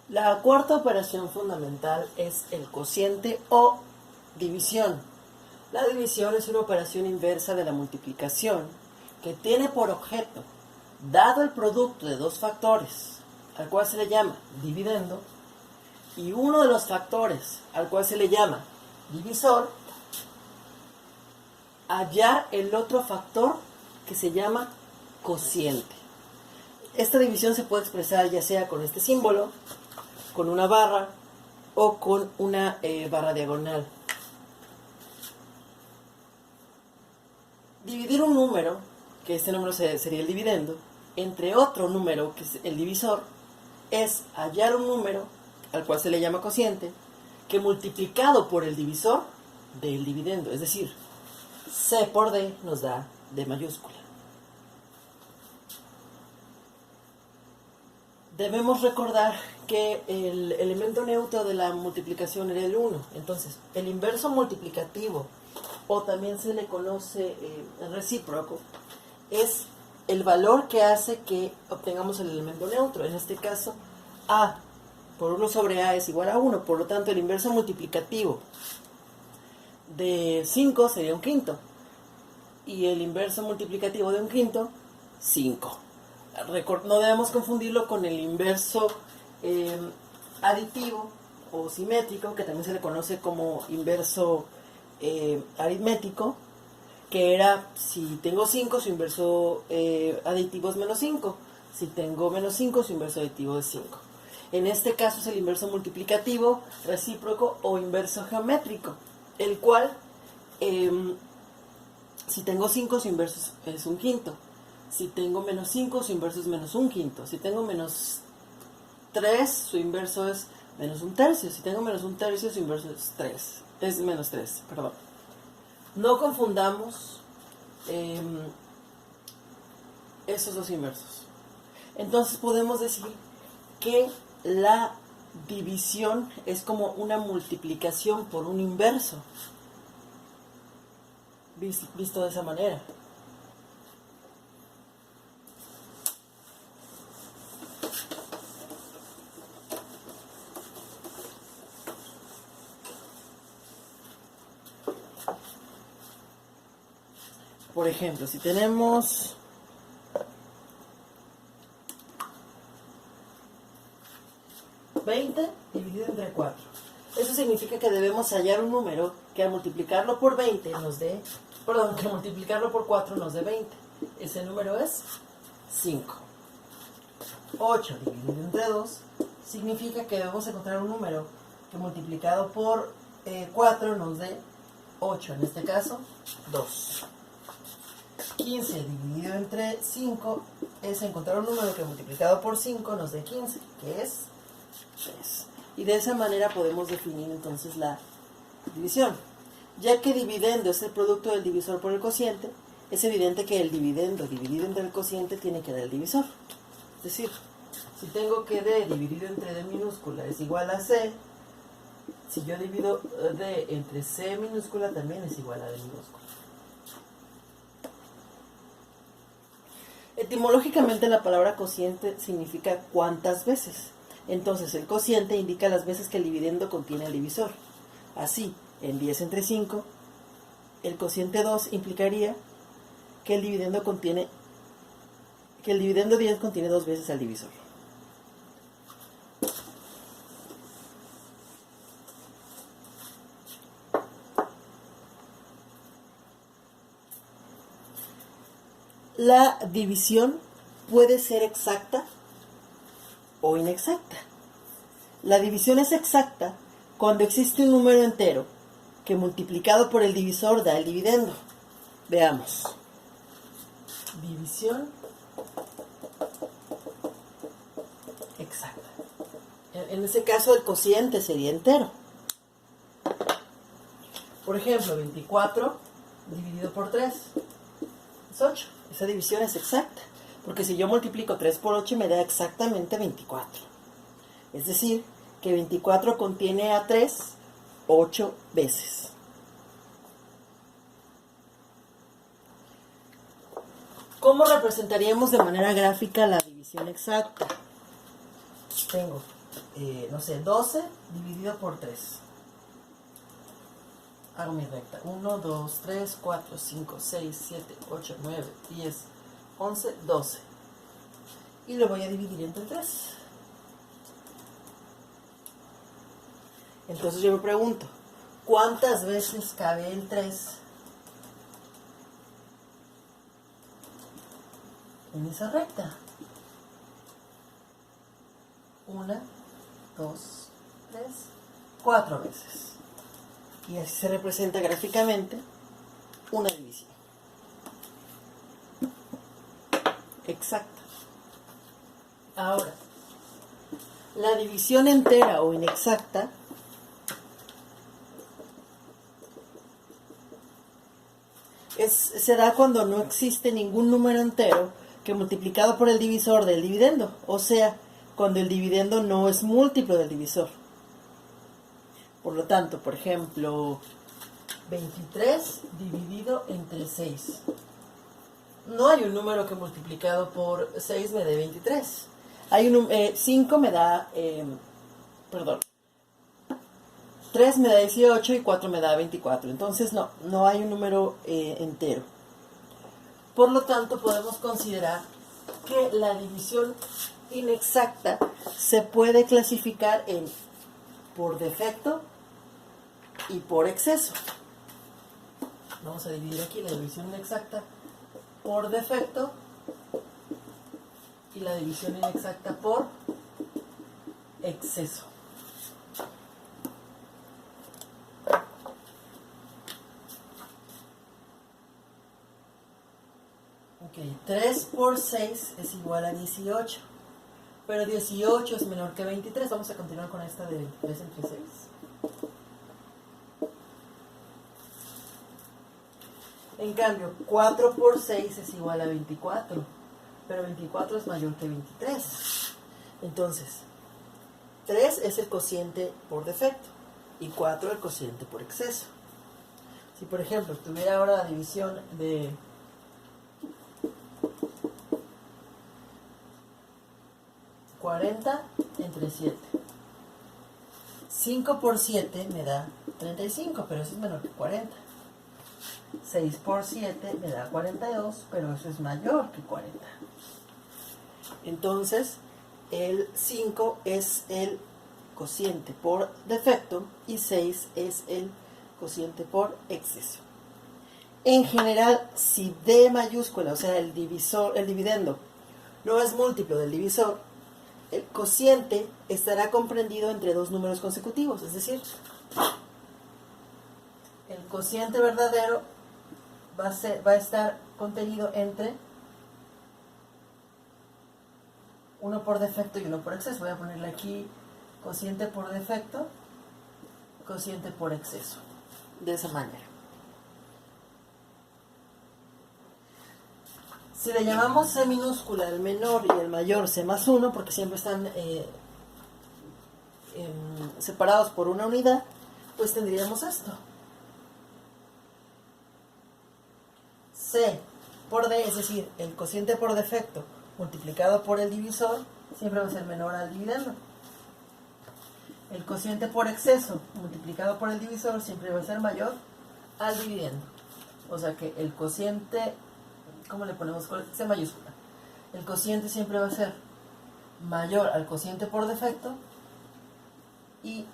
La cuarta operación fundamental es el cociente o división. La división es una operación inversa de la multiplicación que tiene por objeto, dado el producto de dos factores, al cual se le llama dividendo, y uno de los factores, al cual se le llama divisor, hallar el otro factor que se llama cociente. Esta división se puede expresar ya sea con este símbolo, con una barra o con una barra diagonal. Dividir un número, que este número sería el dividendo, entre otro número, que es el divisor, es hallar un número, al cual se le llama cociente, que multiplicado por el divisor del dividendo, es decir, C por D nos da D mayúscula. Debemos recordar que el elemento neutro de la multiplicación era el 1. Entonces, el inverso multiplicativo, o también se le conoce recíproco, es el valor que hace que obtengamos el elemento neutro. En este caso, A por 1 sobre A es igual a 1. Por lo tanto, el inverso multiplicativo de 5 sería un quinto. Y el inverso multiplicativo de un quinto, 5. No debemos confundirlo con el inverso aditivo o simétrico, que también se le conoce como inverso aritmético, que era, si tengo 5, su inverso aditivo es menos 5. Si tengo menos 5, su inverso aditivo es 5. En este caso es el inverso multiplicativo, recíproco o inverso geométrico, el cual, si tengo 5, su inverso es un quinto. Si tengo menos 5, su inverso es menos un quinto. Si tengo menos 3, su inverso es menos un tercio. Si tengo menos un tercio, su inverso es 3. Es menos 3, perdón. No confundamos esos dos inversos. Entonces podemos decir que la división es como una multiplicación por un inverso, visto de esa manera. Por ejemplo, si tenemos $20 dividido entre 4, eso significa que debemos hallar un número que al multiplicarlo por 20 nos dé, que al multiplicarlo por 4 nos dé 20. Ese número es 5. 8 dividido entre 2 significa que debemos encontrar un número que multiplicado por 4 nos dé 8, en este caso 2. 15 dividido entre 5 es encontrar un número que multiplicado por 5 nos dé 15, que es 3. Y de esa manera podemos definir entonces la división. Ya que dividendo es el producto del divisor por el cociente, es evidente que el dividendo dividido entre el cociente tiene que dar el divisor. Es decir, si tengo que D dividido entre D minúscula es igual a C, si yo divido D entre C minúscula también es igual a D minúscula. Etimológicamente la palabra cociente significa cuántas veces. Entonces el cociente indica las veces que el dividendo contiene el divisor. Así, en 10 entre 5, el cociente 2 implicaría que el dividendo 10 contiene 2 veces al divisor. La división puede ser exacta o inexacta. La división es exacta cuando existe un número entero que multiplicado por el divisor da el dividendo. Veamos. División exacta. En ese caso el cociente sería entero. Por ejemplo, 24 dividido por 3 es 8. Esa división es exacta, porque si yo multiplico 3 por 8 me da exactamente 24. Es decir, que 24 contiene a 3 8 veces. ¿Cómo representaríamos de manera gráfica la división exacta? Tengo no sé, 12 dividido por 3. Hago mi recta. 1, 2, 3, 4, 5, 6, 7, 8, 9, 10, 11, 12. Y lo voy a dividir entre 3. Entonces yo me pregunto, ¿cuántas veces cabe el 3 en esa recta? 1, 2, 3, 4 veces. Y así se representa gráficamente una división exacta. Ahora, la división entera o inexacta se da cuando no existe ningún número entero que multiplicado por el divisor del dividendo, o sea, cuando el dividendo no es múltiplo del divisor. Por lo tanto, por ejemplo, 23 dividido entre 6. No hay un número que multiplicado por 6 me dé 23. Hay 5 me da, perdón, 3 me da 18 y 4 me da 24. Entonces no hay un número entero. Por lo tanto, podemos considerar que la división inexacta se puede clasificar en por defecto y por exceso. Vamos a dividir aquí la división inexacta por defecto y la división inexacta por exceso. Ok, 3 por 6 es igual a 18, pero 18 es menor que 23. Vamos a continuar con esta de 23 entre 6. En cambio, 4 por 6 es igual a 24, pero 24 es mayor que 23. Entonces, 3 es el cociente por defecto y 4 el cociente por exceso. Si, por ejemplo, tuviera ahora la división de 40 entre 7. 5 por 7 me da 35, pero eso es menor que 40. 6 por 7 me da 42, pero eso es mayor que 40. Entonces, el 5 es el cociente por defecto y 6 es el cociente por exceso. En general, si D mayúscula, o sea, el dividendo, no es múltiplo del divisor, el cociente estará comprendido entre dos números consecutivos, es decir, el cociente verdadero va a estar contenido entre uno por defecto y uno por exceso. Voy a ponerle aquí cociente por defecto, cociente por exceso, de esa manera. Si le llamamos C minúscula al menor y el mayor C más 1, porque siempre están separados por una unidad, pues tendríamos esto. C por D, es decir, el cociente por defecto multiplicado por el divisor, siempre va a ser menor al dividendo. El cociente por exceso multiplicado por el divisor siempre va a ser mayor al dividendo. O sea que el cociente, ¿cómo le ponemos? C mayúscula. El cociente siempre va a ser mayor al cociente por defecto y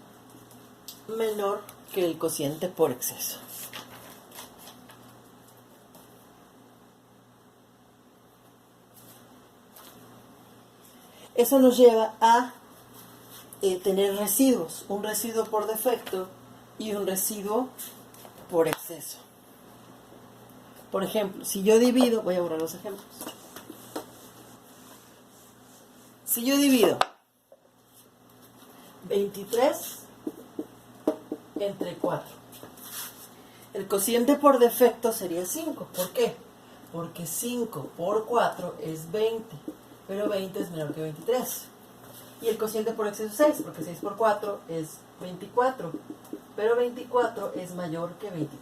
menor que el cociente por exceso. Eso nos lleva a tener residuos, un residuo por defecto y un residuo por exceso. Por ejemplo, si yo divido, voy a borrar los ejemplos. Si yo divido 23 entre 4, el cociente por defecto sería 5. ¿Por qué? Porque 5 por 4 es 20, pero 20 es menor que 23. Y el cociente por exceso es 6, porque 6 por 4 es 24, pero 24 es mayor que 23.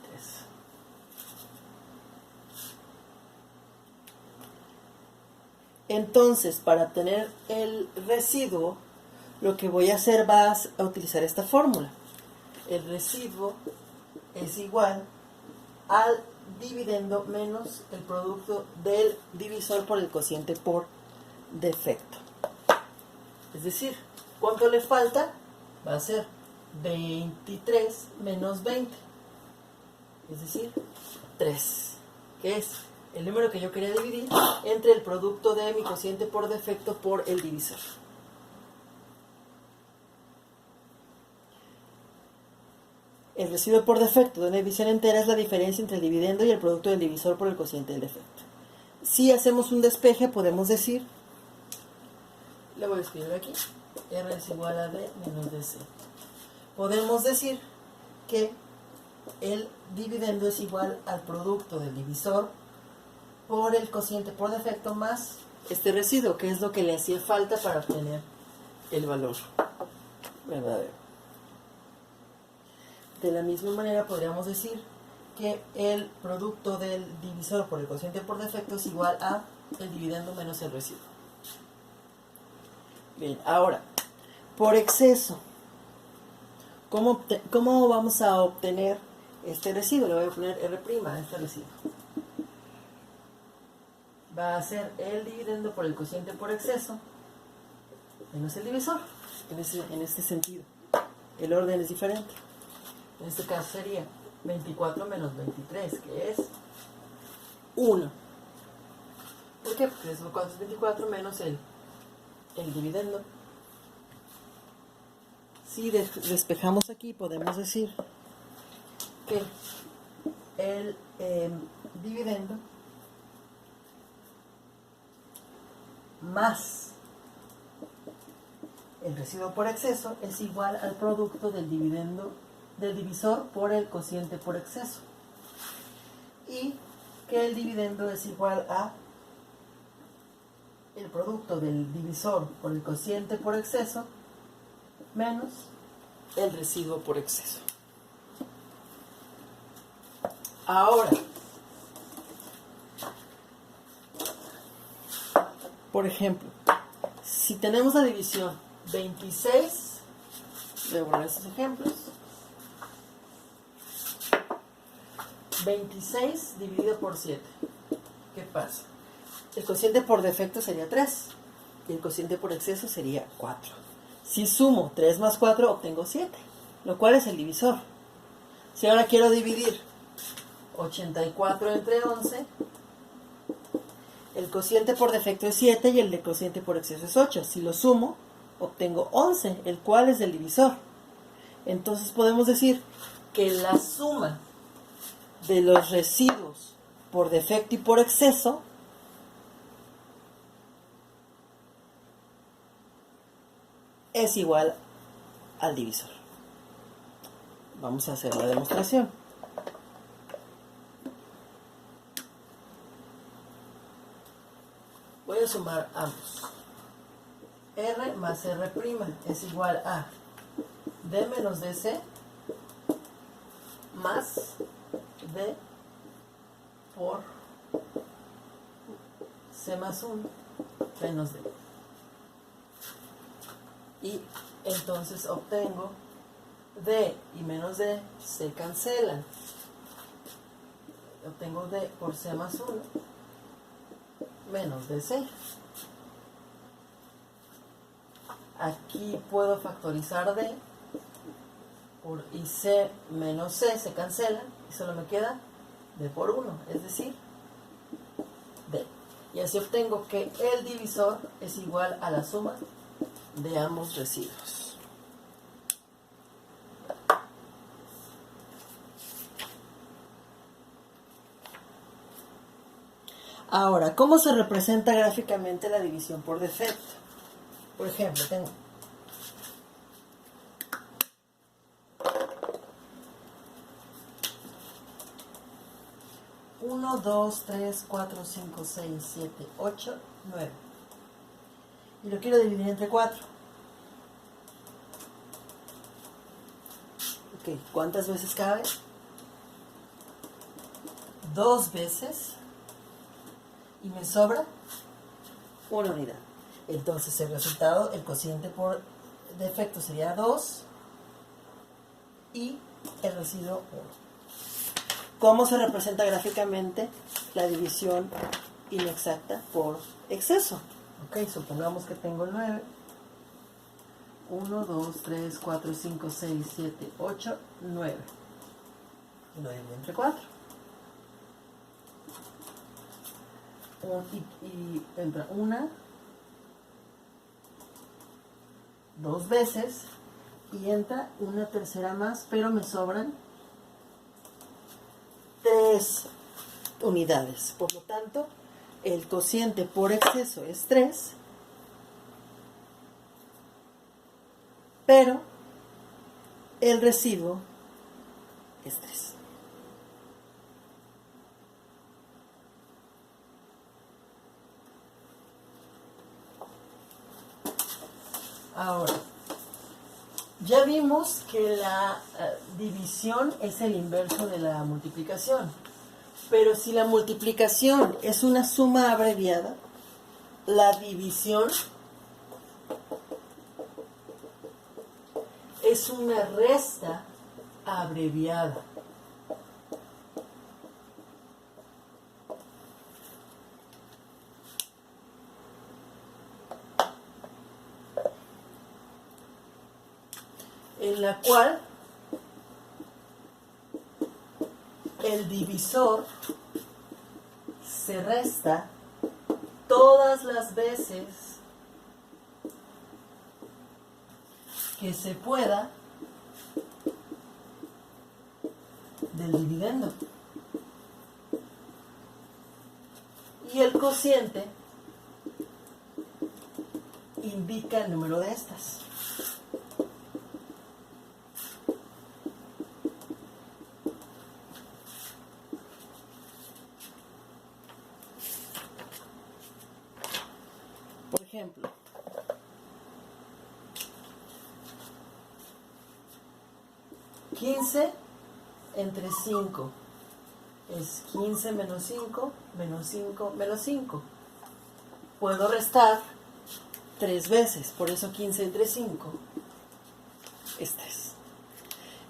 Entonces, para tener el residuo, lo que voy a hacer va a utilizar esta fórmula. El residuo es igual al dividendo menos el producto del divisor por el cociente por defecto. Es decir, ¿cuánto le falta? Va a ser 23 menos 20. Es decir, 3. Que es el número que yo quería dividir entre el producto de mi cociente por defecto por el divisor. El residuo por defecto de una división entera es la diferencia entre el dividendo y el producto del divisor por el cociente del defecto. Si hacemos un despeje, podemos decir, le voy a escribir aquí, R es igual a D menos DC. Podemos decir que el dividendo es igual al producto del divisor por el cociente por defecto más este residuo, que es lo que le hacía falta para obtener el valor verdadero. De la misma manera podríamos decir que el producto del divisor por el cociente por defecto es igual a el dividendo menos el residuo. Bien, ahora, por exceso, ¿cómo vamos a obtener este residuo? Le voy a poner R' a este residuo. Va a ser el dividendo por el cociente por exceso menos el divisor, en este sentido. El orden es diferente. En este caso sería 24 menos 23, que es 1. ¿Por qué? Porque es 24 menos el dividendo. Si despejamos aquí, podemos decir que el dividendo más el residuo por exceso es igual al producto del dividendo del divisor por el cociente por exceso, y que el dividendo es igual a el producto del divisor por el cociente por exceso menos el residuo por exceso. Ahora, por ejemplo, si tenemos la división 26, voy a poner estos ejemplos, 26 dividido por 7. ¿Qué pasa? El cociente por defecto sería 3 y el cociente por exceso sería 4. Si sumo 3 más 4 obtengo 7, lo cual es el divisor. Si ahora quiero dividir 84 entre 11, el cociente por defecto es 7 y el de cociente por exceso es 8. Si lo sumo, obtengo 11, el cual es el divisor. Entonces podemos decir que la suma de los residuos por defecto y por exceso es igual al divisor. Vamos a hacer la demostración. Voy a sumar ambos. R más R' es igual a D menos DC más D por C más 1 menos D. Y entonces obtengo D y menos D se cancelan. Obtengo D por C más 1 menos DC. Aquí puedo factorizar D y C menos C se cancelan y solo me queda D por 1, es decir, D. Y así obtengo que el divisor es igual a la suma de ambos residuos. Ahora, ¿cómo se representa gráficamente la división por defecto? Por ejemplo, tengo 1, 2, 3, 4, 5, 6, 7, 8, 9. Y lo quiero dividir entre 4. Ok, ¿cuántas veces cabe? 2 veces. Y me sobra una unidad. Entonces el resultado, el cociente por de efecto sería 2 y el residuo 1. ¿Cómo se representa gráficamente la división inexacta por exceso? Ok, supongamos que tengo 9. 1, 2, 3, 4, 5, 6, 7, 8, 9. Y lo divido entre 4. Y entra una, dos veces, y entra una tercera más, pero me sobran 3 unidades. Por lo tanto, el cociente por exceso es 3, pero el residuo es 3. Ahora, ya vimos que la división es el inverso de la multiplicación. Pero si la multiplicación es una suma abreviada, la división es una resta abreviada. En la cual el divisor se resta todas las veces que se pueda del dividendo. Y el cociente indica el número de estas. Por ejemplo, $15 entre 5 es 15 menos 5, menos 5, menos 5. Puedo restar 3 veces, por eso 15 entre 5 es 3.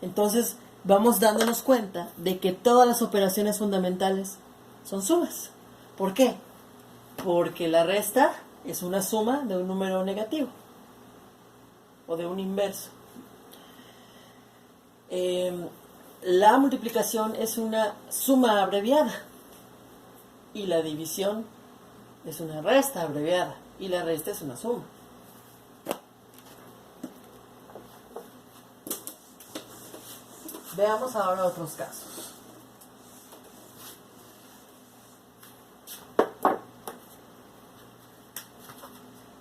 Entonces, vamos dándonos cuenta de que todas las operaciones fundamentales son sumas. ¿Por qué? Porque la resta es una suma de un número negativo o de un inverso. La multiplicación es una suma abreviada y la división es una resta abreviada y la resta es una suma. Veamos ahora otros casos.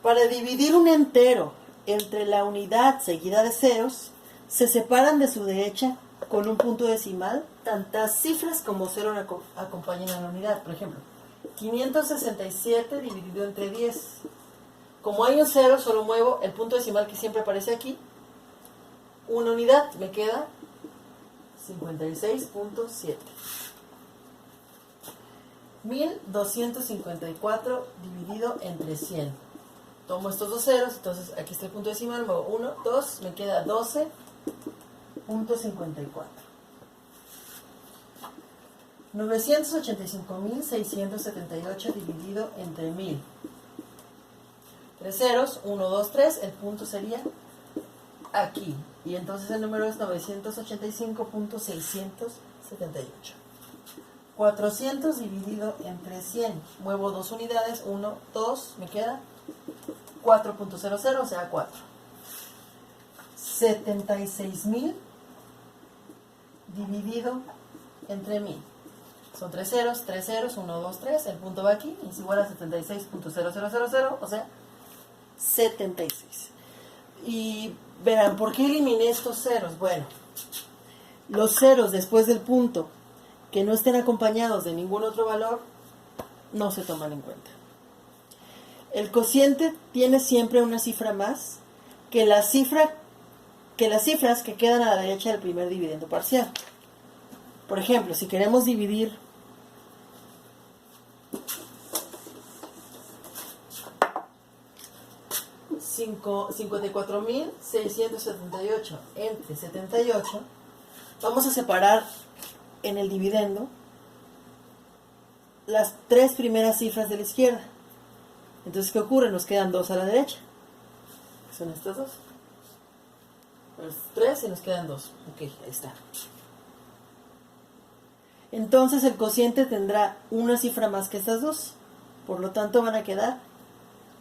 Para dividir un entero entre la unidad seguida de ceros, se separan de su derecha con un punto decimal tantas cifras como cero acompañen a la unidad. Por ejemplo, 567 dividido entre 10. Como hay un cero, solo muevo el punto decimal que siempre aparece aquí. Una unidad, me queda 56.7. 1254 dividido entre 100. Tomo estos dos ceros, entonces aquí está el punto decimal, muevo 1, 2, me queda 12.54. 985.678 dividido entre 1000. 3 ceros, 1, 2, 3, el punto sería aquí. Y entonces el número es 985.678. 400 dividido entre 100. Muevo 2 unidades, 1, 2, me queda 4.00, o sea 4. 76.000 dividido entre 1000. Son 3 ceros, 1, 2, 3. El punto va aquí, es igual a 76.0000, o sea 76. Y verán, ¿por qué eliminé estos ceros? Bueno, los ceros después del punto que no estén acompañados de ningún otro valor no se toman en cuenta. El cociente tiene siempre una cifra más que las cifras que quedan a la derecha del primer dividendo parcial. Por ejemplo, si queremos dividir 54.678 entre 78, vamos a separar en el dividendo las tres primeras cifras de la izquierda. Entonces, ¿qué ocurre? Nos quedan 2 a la derecha. Son estas dos. Los 3 y nos quedan 2. Ok, ahí está. Entonces el cociente tendrá una cifra más que estas dos. Por lo tanto van a quedar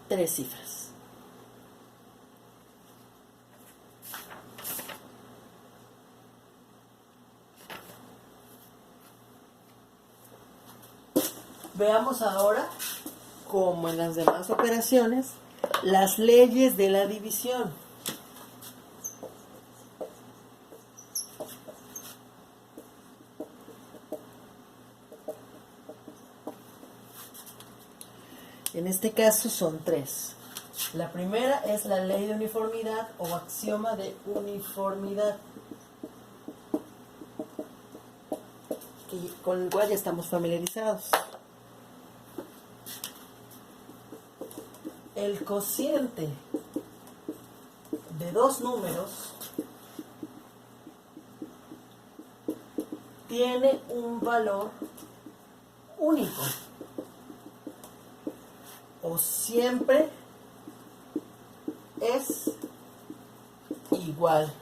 3 cifras. Veamos ahora, como en las demás operaciones, las leyes de la división. En este caso son 3. La primera es la ley de uniformidad o axioma de uniformidad, con el cual ya estamos familiarizados. El cociente de dos números tiene un valor único, o siempre es igual.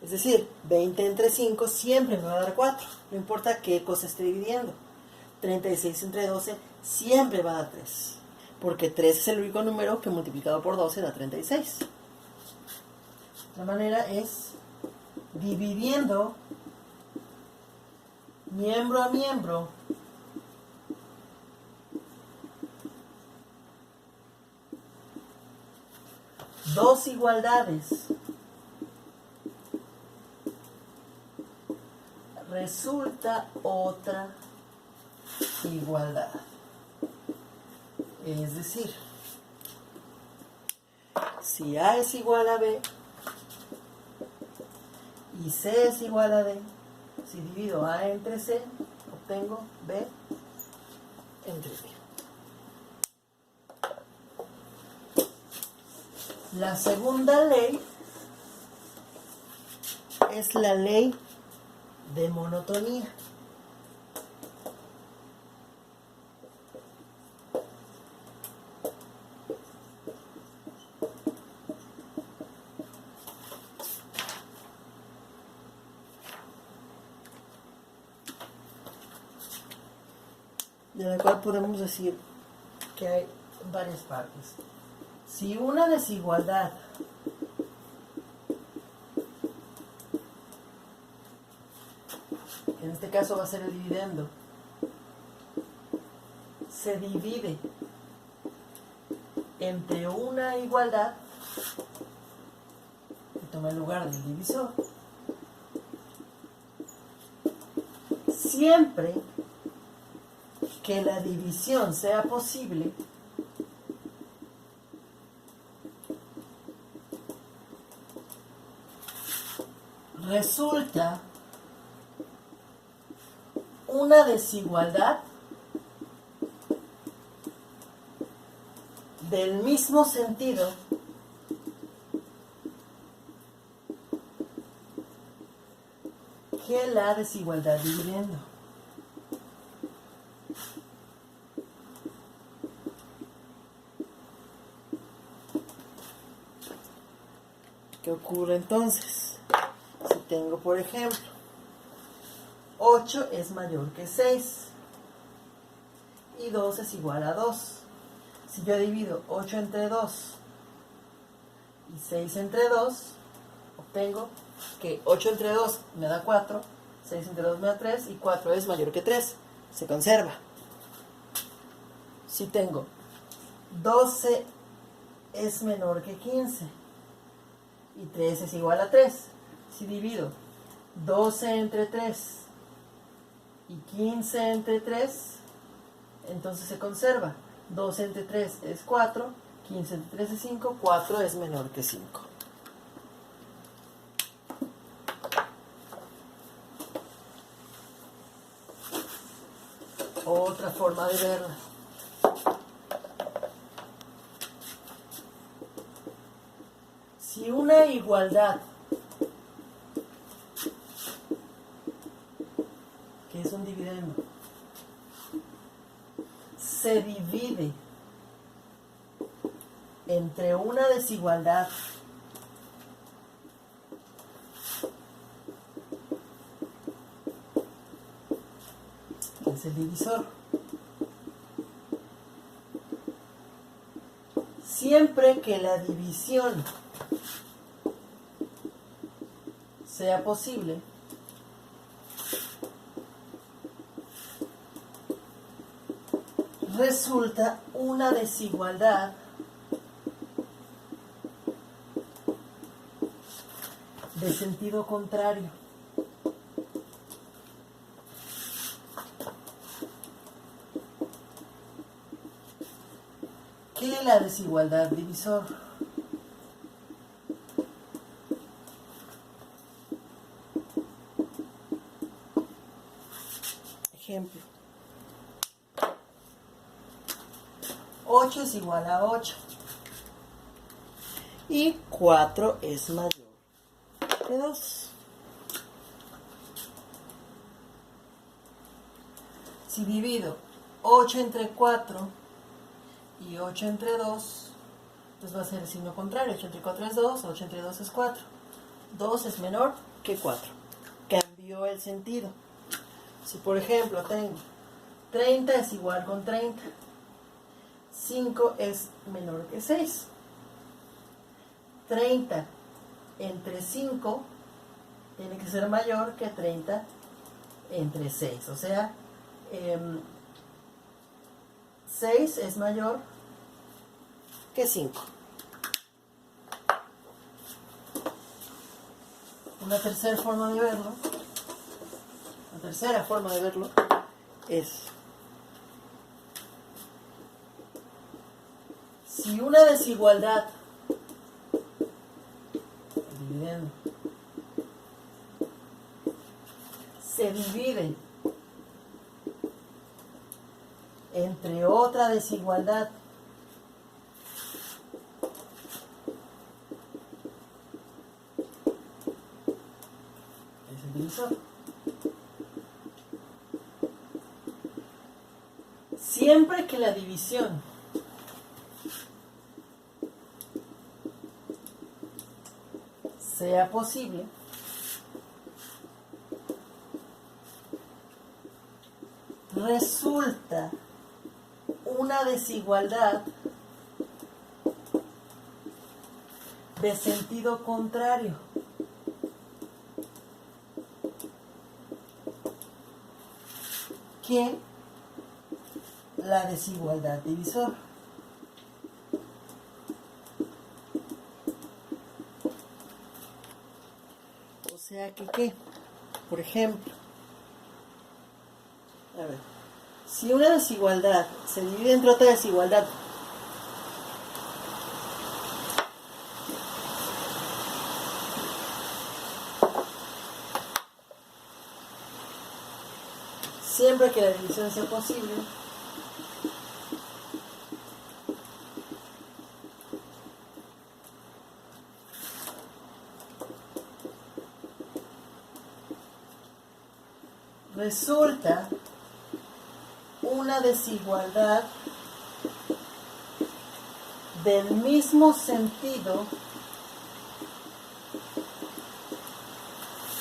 Es decir, 20 entre 5 siempre me va a dar 4, no importa qué cosa esté dividiendo. 36 entre 12 siempre va a dar 3, porque 3 es el único número que multiplicado por 12 da 36. La manera es dividiendo miembro a miembro dos igualdades. Resulta otra igualdad. Es decir, si A es igual a B y C es igual a D, si divido A entre C, obtengo B entre D. La segunda ley es la ley de monotonía. De la cual podemos decir que hay varias partes. Si una desigualdad en este caso va a ser el dividendo, se divide entre una igualdad que toma el lugar del divisor, siempre que la división sea posible, resulta una desigualdad del mismo sentido que la desigualdad dividiendo. ¿Qué ocurre entonces? Si tengo, por ejemplo, 8 es mayor que 6 y 2 es igual a 2. Si yo divido 8 entre 2 y 6 entre 2, obtengo que 8 entre 2 me da 4, 6 entre 2 me da 3 y 4 es mayor que 3. Se conserva. Si tengo 12 es menor que 15 y 3 es igual a 3. Si divido 12 entre 3 y 15 entre 3, entonces se conserva. 12 entre 3 es 4, 15 entre 3 es 5, 4 es menor que 5. Otra forma de verla. Si una igualdad, que es un dividendo, se divide entre una desigualdad que es el divisor, siempre que la división sea posible, resulta una desigualdad de sentido contrario. ¿Qué es la desigualdad divisor? Ejemplo. 8 es igual a 8. Y 4 es mayor que 2. Si divido 8 entre 4 y 8 entre 2, pues va a ser el signo contrario. 8 entre 4 es 2, 8 entre 2 es 4. 2 es menor que 4. Cambió el sentido. Si por ejemplo tengo 30 es igual con 30, 5 es menor que 6. 30 entre 5 tiene que ser mayor que 30 entre 6. O sea, 6 es mayor que 5. Una tercera forma de verlo es: si una desigualdad, dividendo, se divide entre otra desigualdad es el divisor. Siempre que la división sea posible, resulta una desigualdad de sentido contrario. Que la desigualdad divisor. O sea que, ¿qué? Por ejemplo, a ver, si una desigualdad se divide entre otra desigualdad, siempre que la división sea posible, resulta una desigualdad del mismo sentido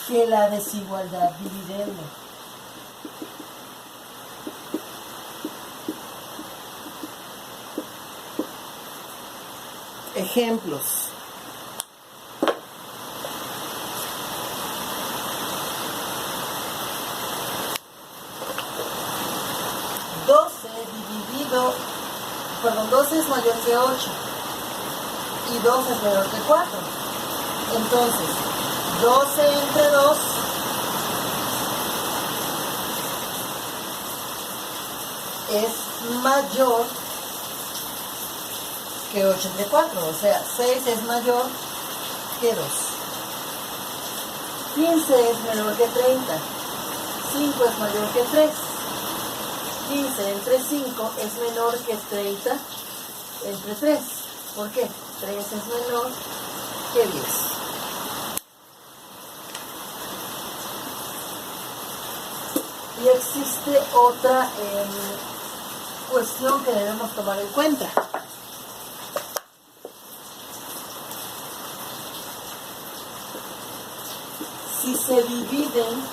que la desigualdad dividendo. Ejemplos. Perdón, 12 es mayor que 8 y 2 es menor que 4. Entonces, 12 entre 2 es mayor que 8 entre 4. O sea, 6 es mayor que 2. 15 es menor que 30. 5 es mayor que 3. 15 entre 5 es menor que 30 entre 3. ¿Por qué? 3 es menor que 10. Y existe otra cuestión que debemos tomar en cuenta. Si se dividen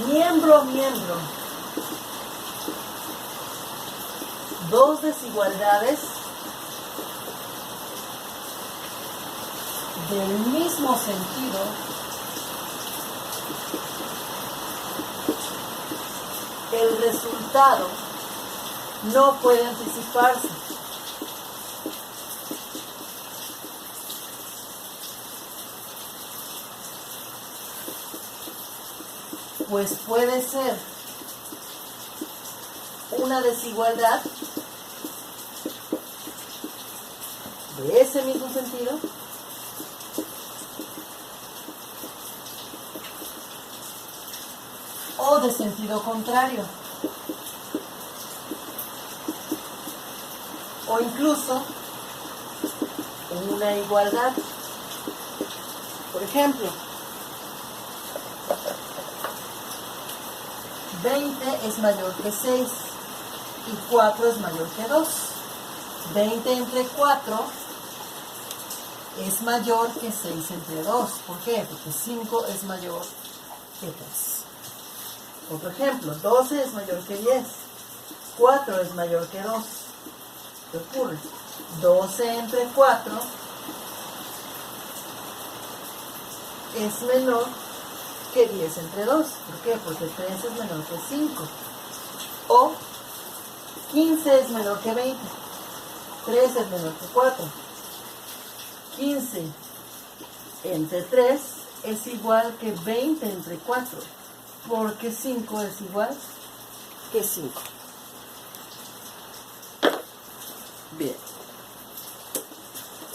miembro a miembro dos desigualdades del mismo sentido, el resultado no puede anticiparse. Pues puede ser una desigualdad de ese mismo sentido o de sentido contrario, o incluso una igualdad. Por ejemplo, 20 es mayor que 6 y 4 es mayor que 2. 20 entre 4 es mayor que 6 entre 2. ¿Por qué? Porque 5 es mayor que 3. Otro ejemplo, 12 es mayor que 10. 4 es mayor que 2. ¿Qué ocurre? 12 entre 4 es menor que 10 entre 2. ¿Por qué? Porque 3 es menor que 5. O 15 es menor que 20. 3 es menor que 4. 15 entre 3 es igual que 20 entre 4. Porque 5 es igual que 5. Bien.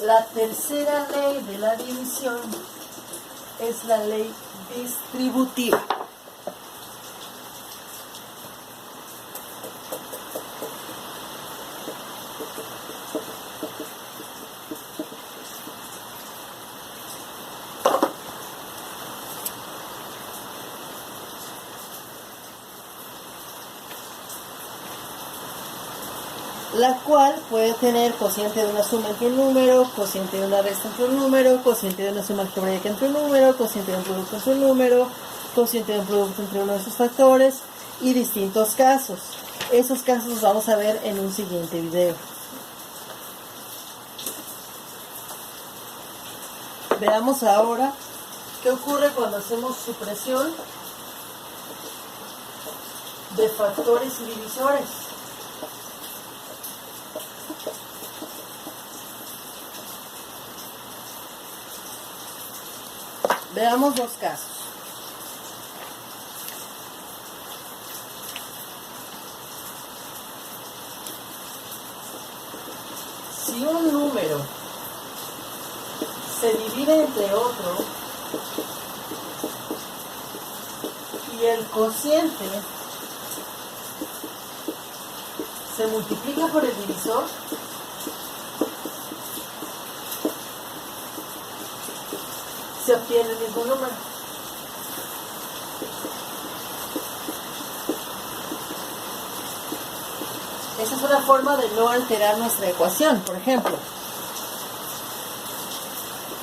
La tercera ley de la división es la ley distributiva. La cual puede tener cociente de una suma entre un número, cociente de una resta entre un número, cociente de una suma algebraica entre un número, cociente de un producto entre un número, cociente de un producto entre uno de sus factores y distintos casos. Esos casos los vamos a ver en un siguiente video. Veamos ahora qué ocurre cuando hacemos supresión de factores y divisores. Veamos dos casos. Si un número se divide entre otro y el cociente se multiplica por el divisor, se obtiene el mismo número. Esa es una forma de no alterar nuestra ecuación. Por ejemplo,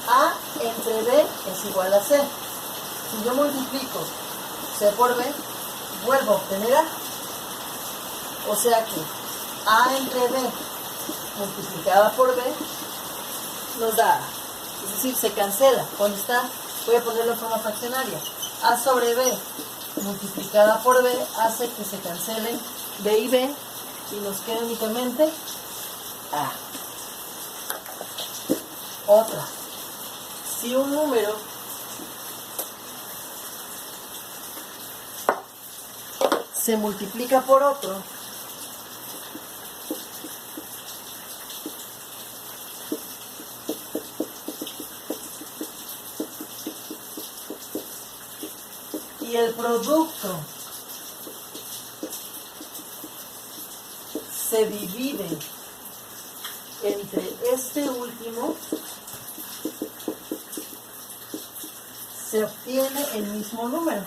A entre B es igual a C. Si yo multiplico C por B, vuelvo a obtener A. O sea que A entre B multiplicada por B nos da A. Es decir, se cancela. Cuando está, voy a ponerlo en forma fraccionaria. A sobre B multiplicada por B hace que se cancelen B y B y nos queda únicamente A. Otra. Si un número se multiplica por otro, y el producto se divide entre este último se obtiene el mismo número.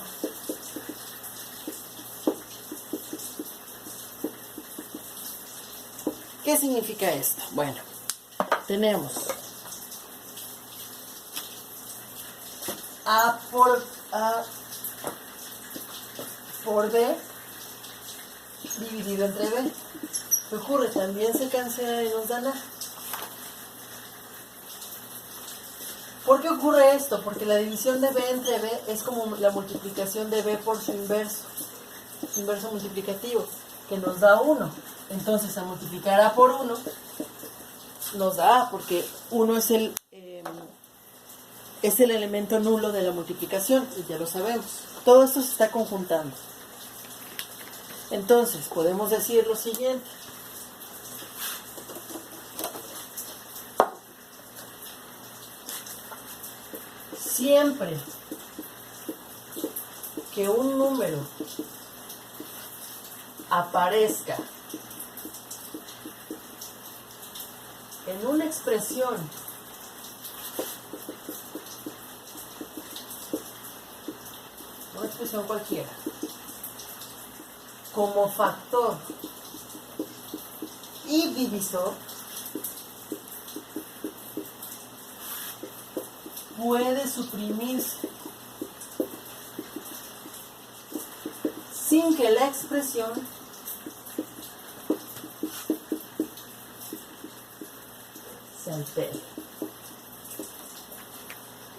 ¿Qué significa esto? Bueno, tenemos A por B dividido entre B. ¿Qué ocurre? También se cancela y nos dan A. ¿Por qué ocurre esto? Porque la división de B entre B es como la multiplicación de B por su inverso multiplicativo, que nos da 1. Entonces, al multiplicar A por 1, nos da A, porque 1 es el elemento nulo de la multiplicación, y ya lo sabemos. Todo esto se está conjuntando. Entonces, podemos decir lo siguiente. Siempre que un número aparezca en una expresión cualquiera como factor y divisor, puede suprimirse sin que la expresión se altere.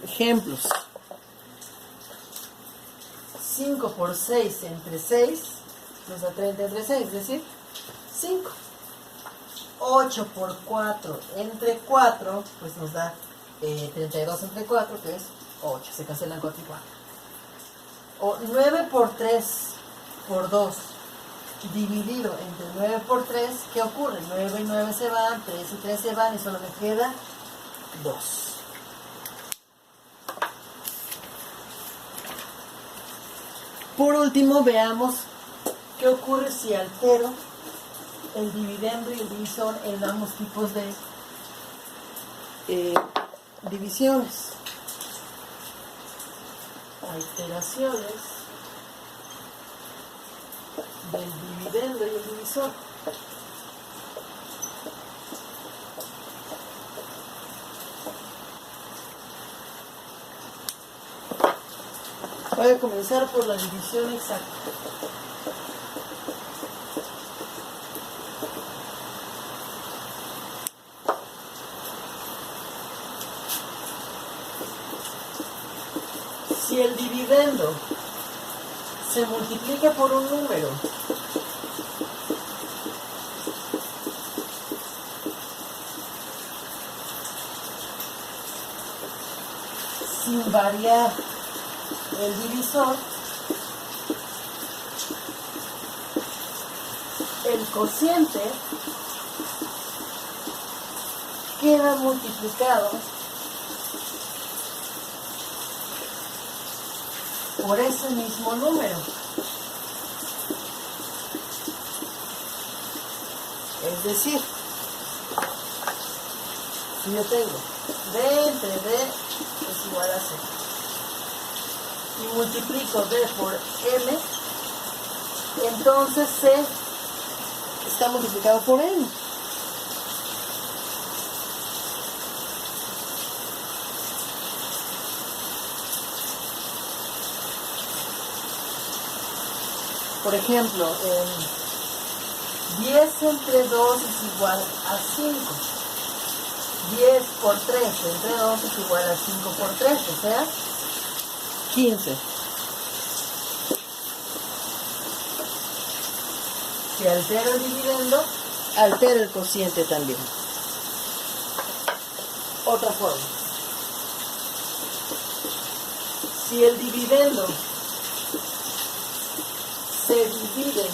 Ejemplos. 5 por 6 entre 6 nos da 30 entre 6, es decir, 5. 8 por 4 entre 4, pues nos da 32 entre 4, que es 8, se cancelan 4 y 4. O 9 por 3 por 2 dividido entre 9 por 3, ¿qué ocurre? 9 y 9 se van, 3 y 3 se van y solo me queda 2. Por último, veamos qué ocurre si altero el dividendo y el divisor en ambos tipos de divisiones. Alteraciones del dividendo y el divisor. Voy a comenzar por la división exacta. Si el dividendo se multiplica por un número sin variar el divisor, el cociente queda multiplicado por ese mismo número. Es decir, si yo tengo D entre D es igual a C y multiplico D por M, entonces C está multiplicado por M. Por ejemplo, 10 entre 2 es igual a 5. 10 por 3 entre 2 es igual a 5 por 3, o sea, 15. Si altero el dividendo, altero el cociente también. Otra forma. Si el dividendo se divide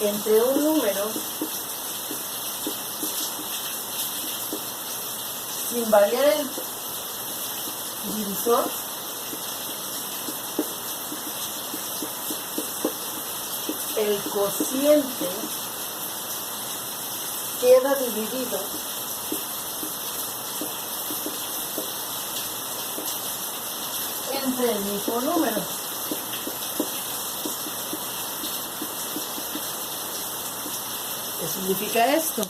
entre un número sin variar el divisor, el cociente queda dividido entre el mismo número. ¿Qué significa esto?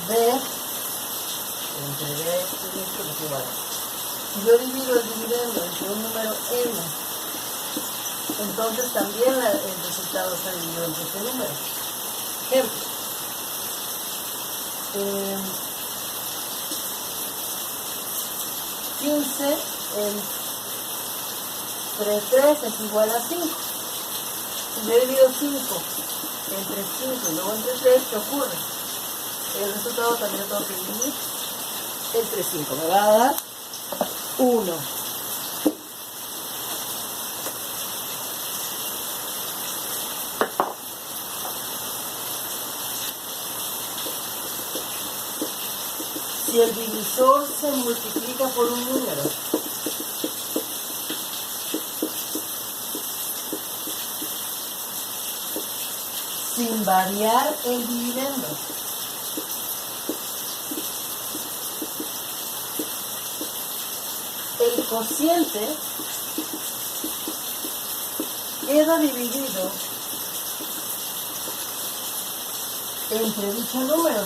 B entre B es igual. Si yo divido el dividendo entre un número n, entonces también el resultado está dividido entre este número. Ejemplo. 15 entre 3 es igual a 5. Si yo divido 5 entre 5 y luego entre 3, ¿qué ocurre? El resultado también lo tengo que dividir entre 5. Me va a dar 1. Si el divisor se multiplica por un número, sin variar el dividendo, el cociente queda dividido entre dicho número.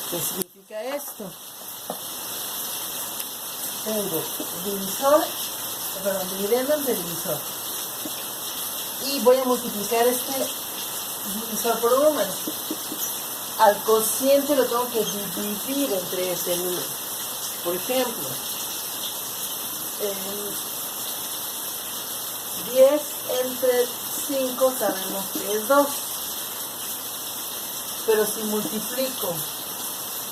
¿Qué significa esto? Tengo dividendo entre divisor. Y voy a multiplicar este divisor por un número. Al cociente lo tengo que dividir entre ese número. Por ejemplo, 10 entre 5 sabemos que es 2. Pero si multiplico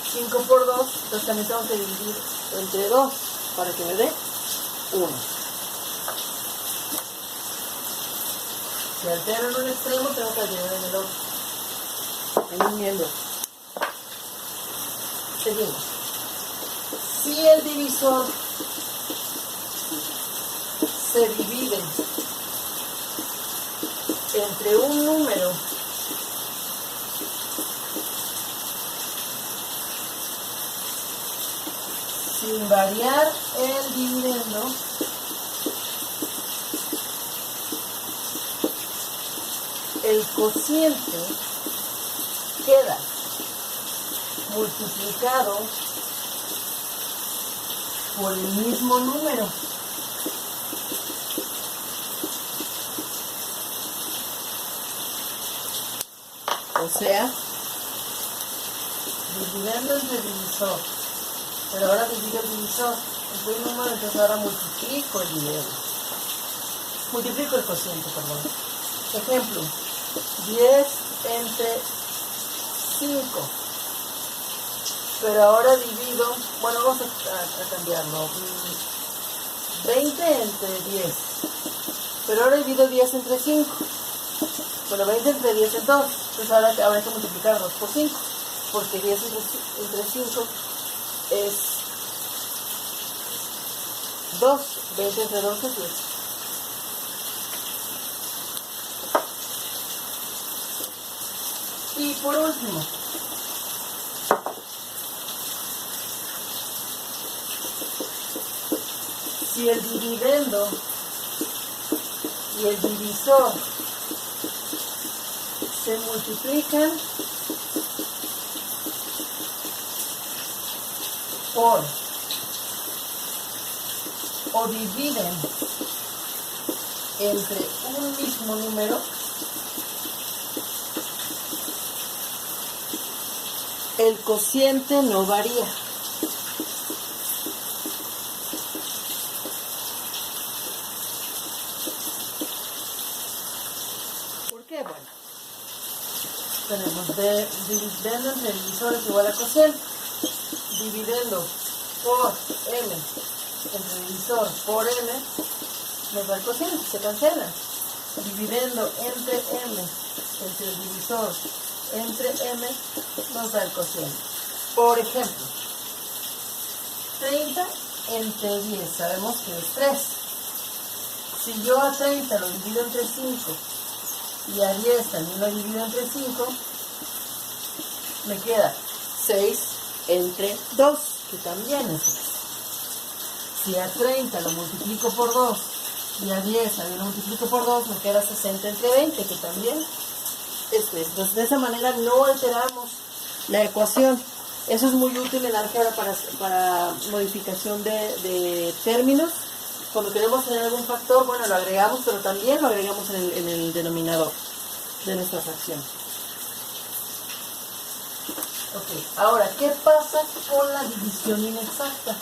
5 por 2, entonces también tengo que dividir entre 2 para que me dé 1. Si altero en un extremo, tengo que alterar en el otro, en un miembro. Seguimos. Si el divisor se divide entre un número sin variar el dividendo, el cociente queda multiplicado por el mismo número. O sea, dividiendo entre divisor, pero ahora divido el divisor entre un número, entonces ahora multiplico el dividendo. Multiplico el cociente, perdón. Ejemplo, 10 entre 5. Pero ahora divido, bueno, vamos a cambiarlo. 20 entre 10. Pero ahora divido 10 entre 5. Bueno, 20 entre 10 es 2. Entonces ahora habrá que multiplicar 2 por 5. Porque 10 entre 5 es 2. 20 entre 2 es 10. Y por último, si el dividendo y el divisor se multiplican por o dividen entre un mismo número, el cociente no varía. ¿Por qué? Bueno, tenemos dividendo entre divisor es igual a cociente. Dividendo por m entre divisor por m nos da el cociente, se cancela. Dividendo entre m entre el divisor entre m nos da el cociente. Por ejemplo, 30 entre 10, sabemos que es 3. Si yo a 30 lo divido entre 5 y a 10 también lo divido entre 5, me queda 6 entre 2, que también es 6. Si a 30 lo multiplico por 2 y a 10 también lo multiplico por 2, me queda 60 entre 20, que también es 3. Entonces, de esa manera no alteramos la ecuación. Eso es muy útil en álgebra para modificación de términos. Cuando queremos tener algún factor, bueno, lo agregamos, pero también lo agregamos en el denominador de nuestra fracción. Ok, ahora, ¿qué pasa con la división inexacta?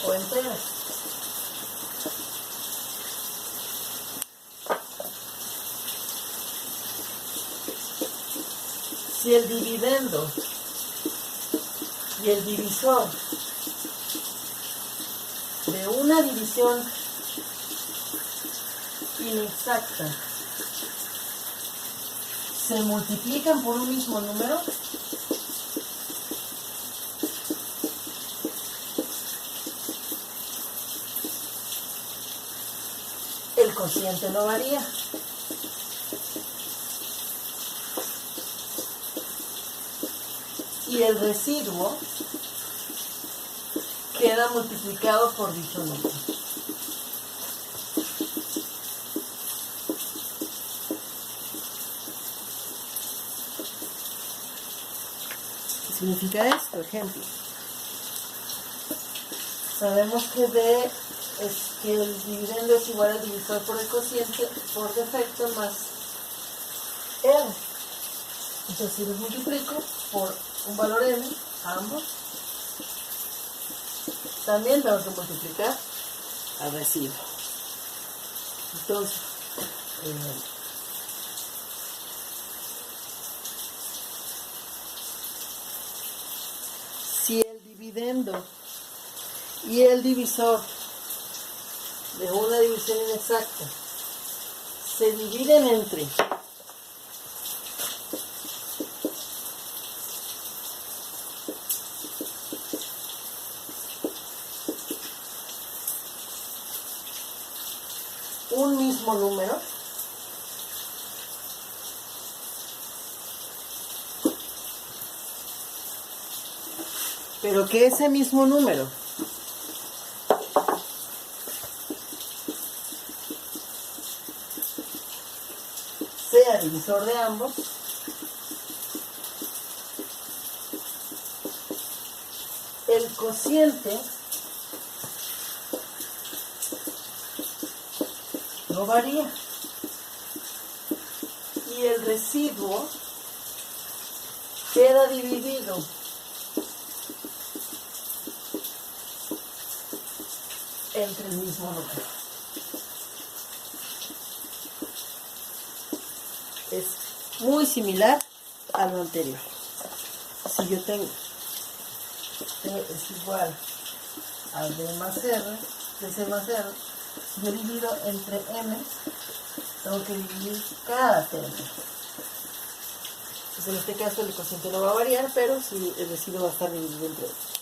O enteras. Si el dividendo y el divisor de una división inexacta se multiplican por un mismo número, el cociente no varía. Y el residuo queda multiplicado por dicho número. ¿Qué significa esto? Ejemplo. Sabemos que el dividendo es igual al divisor por el cociente por defecto más R. Entonces, si los multiplico por un valor n, ambos, también tengo que multiplicar al residuo. Entonces, si el dividendo y el divisor de una división inexacta se dividen entre un mismo número, pero que ese mismo número sea divisor de ambos, el cociente no varía y el residuo queda dividido entre el mismo número. Es muy similar a lo anterior. Si yo tengo T es igual a D más R, DC más R, si yo divido entre M, tengo que dividir cada término. Entonces, en este caso el cociente no va a variar, pero sí el residuo va a estar dividido entre otros.